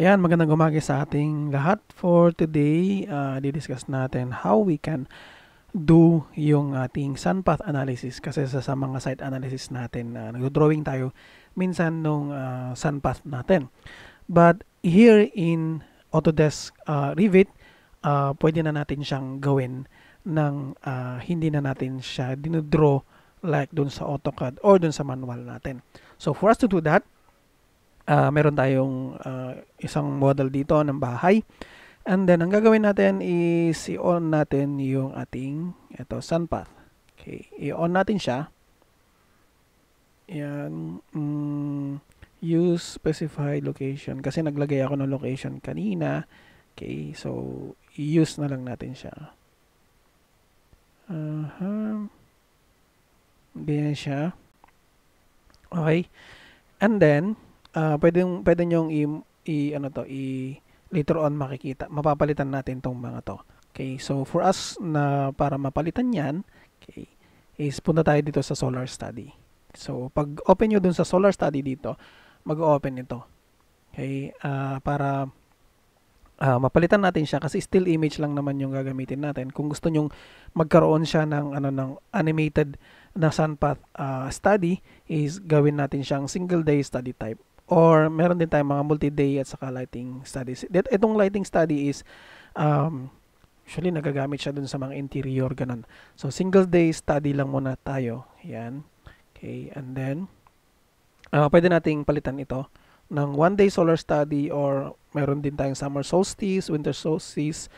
Ayan, magandang umaga sa ating lahat. For today, didiscuss natin how we can do yung ating sunpath analysis. Kasi sa mga site analysis natin, nag-drawing tayo minsan nung sunpath natin. But here in Autodesk Revit, pwede na natin siyang gawin ng hindi na natin siya dinodraw like dun sa AutoCAD or dun sa manual natin. So for us to do that, meron tayong isang model dito ng bahay. And then, ang gagawin natin is i-on natin yung ating sunpath. Okay, i-on natin siya. Yan. Use specified location. Kasi naglagay ako ng location kanina. Okay, so i-use na lang natin siya. Ganyan siya. Okay. And then, pwede nyong later on makikita, mapapalitan natin tong mga to. Okay, so for us na para mapalitan yan, okay, is punta tayo dito sa Solar Study. So pag open nyo dun sa Solar Study dito, mag-open ito. Okay, para mapalitan natin siya kasi still image lang naman yung gagamitin natin. Kung gusto nyong magkaroon siya ng ng animated na sunpath study, is gawin natin siyang single day study type. Or meron din tayong mga multi-day at saka lighting studies. Itong lighting study is usually nagagamit siya dun sa mga interior ganun. So single day study lang muna tayo. Yan. Okay, and then pwede nating palitan ito ng one day solar study, or meron din tayong summer solstice, winter solstice,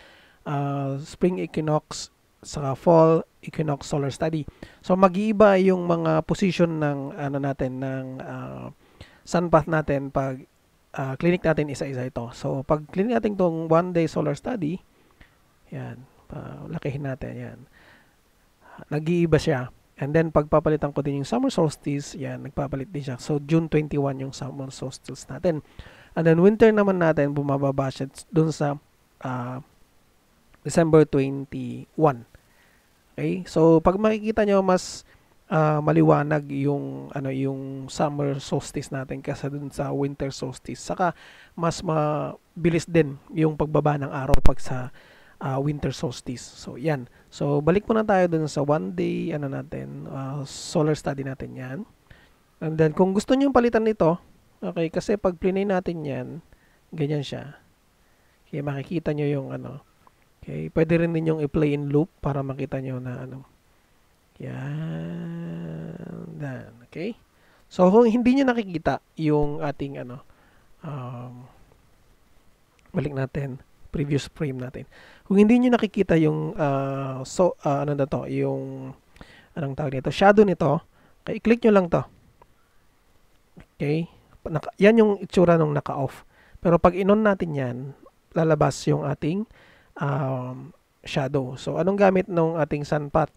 spring equinox, saka fall equinox solar study. So mag-iiba yung mga position ng natin ng sunpath natin pag clinic natin isa-isa ito. So pag clinic natin tong one day solar study, yan, lakihin natin yan. Nag-iiba siya. And then pagpapalitan ko din yung summer solstice, yan, nagpapalit din siya. So June 21 yung summer solstice natin. And then winter naman natin, bumababa siya dun sa December 21. Okay? So pag makikita nyo, mas maliwanag yung yung summer solstice natin kasi dun sa winter solstice. Saka mas mabilis din yung pagbaba ng araw pag sa winter solstice. So yan. So balik muna tayo dun sa one day natin, solar study natin yan. And then kung gusto niyo palitan nito, okay, kasi pag plinay natin yan, ganyan siya. Okay, makikita niyo yung Okay, pwede rin ninyong i-play in loop para makita niyo na yan. Dan. Okay? So, kung hindi nyo nakikita yung ating balik natin, previous frame natin. Kung hindi nyo nakikita yung yung anong tawag nito, shadow nito, okay, click nyo lang to. Okay? Yan yung itsura nung naka-off. Pero pag in-on natin yan, lalabas yung ating shadow. So, anong gamit ng ating sunpath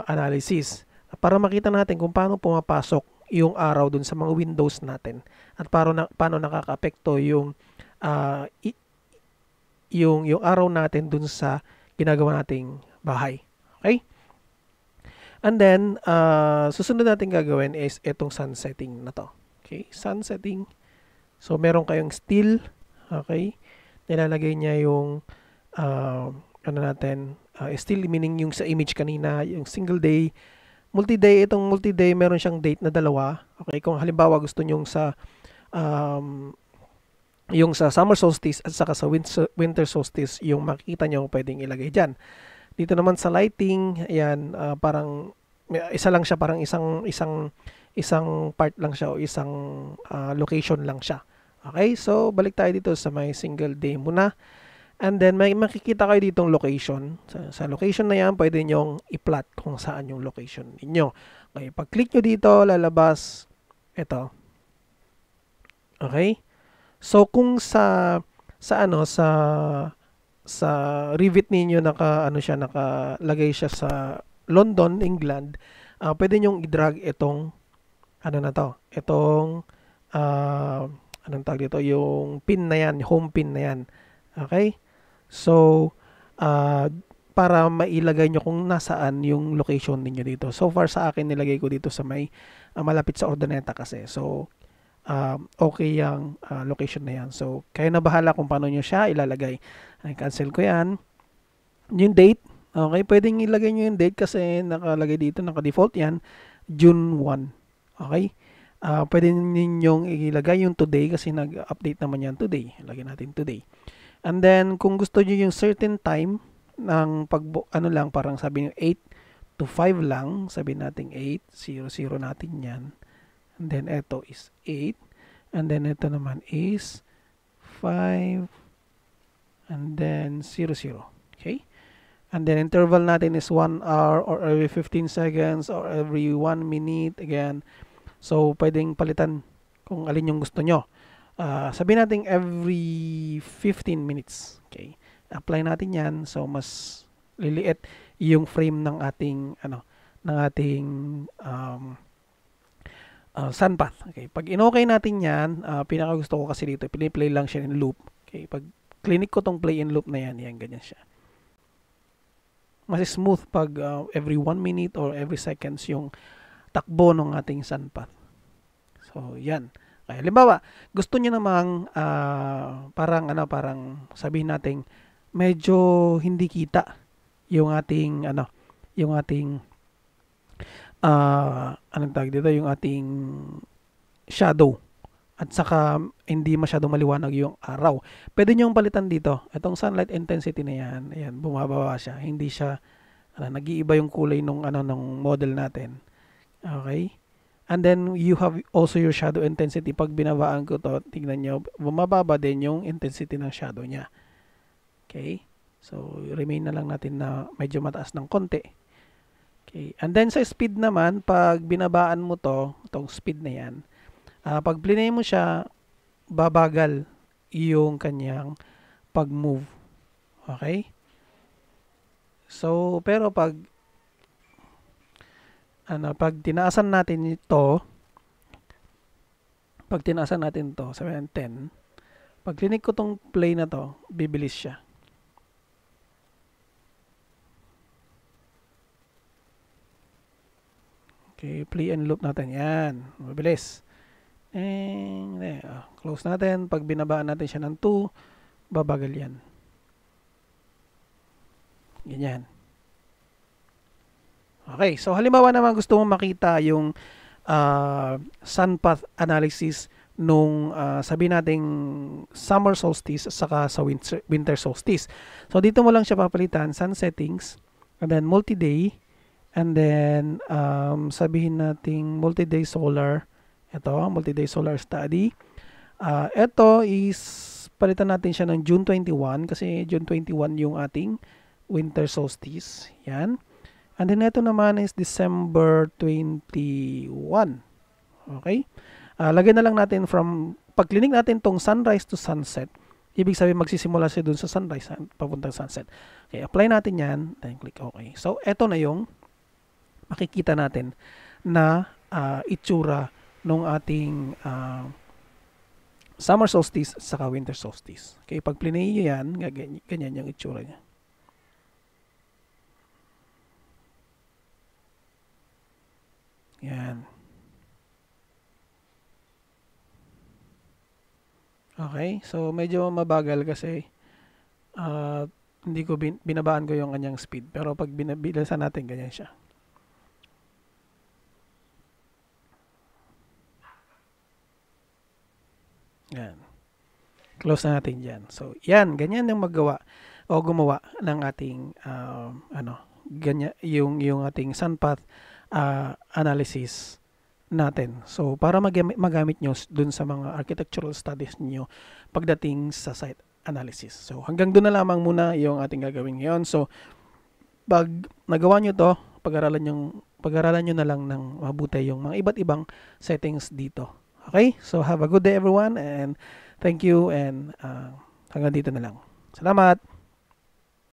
analysis? Para makita natin kung paano pumapasok yung araw dun sa mga windows natin at paano nakaka-apekto yung yung araw natin dun sa ginagawa nating bahay. Okay? And then, susunod natin gagawin is itong sun setting na to. Okay? Sun setting. So, meron kayong still. Okay? Nilalagay niya yung still meaning yung sa image kanina, yung single day, multi-day. Itong multi-day, meron siyang date na dalawa. Okay, kung halimbawa gusto nyo yung sa summer solstice at saka sa winter solstice, yung makikita nyo pwedeng ilagay dyan. Dito naman sa lighting, ayan, parang isa lang siya, parang isang part lang siya o isang location lang siya. Okay, so balik tayo dito sa may single day muna. And then, may makikita kayo ditong location. Sa location na yan, pwede nyong i-plot kung saan yung location ninyo. Okay, pag-click nyo dito, lalabas ito. Okay? So, kung sa Revit ninyo nakalagay siya sa London, England, pwede nyong i-drag itong itong anong tawag dito, yung pin na yan, home pin na yan. Okay? So, para mailagay nyo kung nasaan yung location ninyo dito. So far sa akin, nilagay ko dito sa may malapit sa Ordoneta kasi. So, okay yung location na yan. So, kayo na bahala kung paano nyo siya ilalagay. Ay, cancel ko yan. Yung date, okay, pwedeng ilagay nyo yung date kasi nakalagay dito, naka-default yan, June 1. Okay? Pwede ninyong ilagay yung today kasi nag-update naman yan today. Ilagay natin today. And then, kung gusto nyo yung certain time ng ano lang, parang sabi nyo 8 to 5 lang, sabihin natin 8, 0 natin yan. And then, ito is 8. And then, ito naman is 5. And then, 0. Okay? And then, interval natin is 1 hour or every 15 seconds or every 1 minute. Again, so, pwedeng palitan kung alin yung gusto nyo. Sabihin natin every 15 minutes. Okay? Apply natin yan. So, mas liliit yung frame ng ating, sun path. Okay? Pag in-okay natin yan, pinaka gusto ko kasi dito, piniplay lang siya in loop. Okay? Pag clinic ko tong play in loop na yan, ganyan siya. Mas smooth pag every 1 minute or every seconds yung takbo ng ating sun path. So, yan. Okay, halimbawa, gusto niyo namang parang sabihin natin medyo hindi kita yung ating anong tawag dito, yung ating shadow at saka hindi masyadong maliwanag yung araw. Pwede niyo palitan dito. Itong sunlight intensity na yan, ayan, bumababa siya. Hindi siya nag-iiba yung kulay nung model natin. Okay? And then, you have also your shadow intensity. Pag binabaan ko to, tignan nyo, bumababa din yung intensity ng shadow niya. Okay? So, remain na lang natin na medyo mataas ng konti. Okay? And then, sa speed naman, pag binabaan mo to, itong speed na yan, pag plinay mo siya, babagal yung kanyang pag-move. Okay? So, pero pag tinaasan natin ito, sabihin 10, pag clinic ko tong play na to, bibilis siya. Okay, play and loop natin. Yan, bibilis. And, close natin. Pag binabaan natin siya ng 2, babagal yan. Ganyan. Okay, so halimbawa naman gusto mo makita yung sun path analysis nung sabihin nating summer solstice saka sa winter solstice. So dito mo lang siya papalitan, sun settings, and then multi-day, and then sabihin nating multi-day solar. Ito, multi-day solar study. Ito is palitan natin siya ng June 21 kasi June 21 yung ating winter solstice. Yan. And then ito naman is December 21. Okay? Lagyan na lang natin from, pag clinic natin tong sunrise to sunset, ibig sabihin magsisimula siya dun sa sunrise papuntang sunset. Okay, apply natin yan, then click OK. So, ito na yung makikita natin na itsura ng ating summer solstice saka winter solstice. Okay, pag plinay nyo yan, ganyan yung itsura niya. Yan. Okay, so medyo mabagal kasi hindi ko binabaan ko yung kanyang speed. Pero pag binabilisan natin, ganyan siya. Yan. Close na natin dyan. So, yan. Ganyan yung magawa o gumawa ng ating ganyan, yung ating sun path analysis natin. So, para magamit nyo dun sa mga architectural studies nyo pagdating sa site analysis. So, hanggang doon na lamang muna yung ating gagawin ngayon. So, pag nagawa nyo to, pag-aralan nyo na lang ng mabuti yung mga iba't ibang settings dito. Okay? So, have a good day everyone and thank you and hanggang dito na lang. Salamat!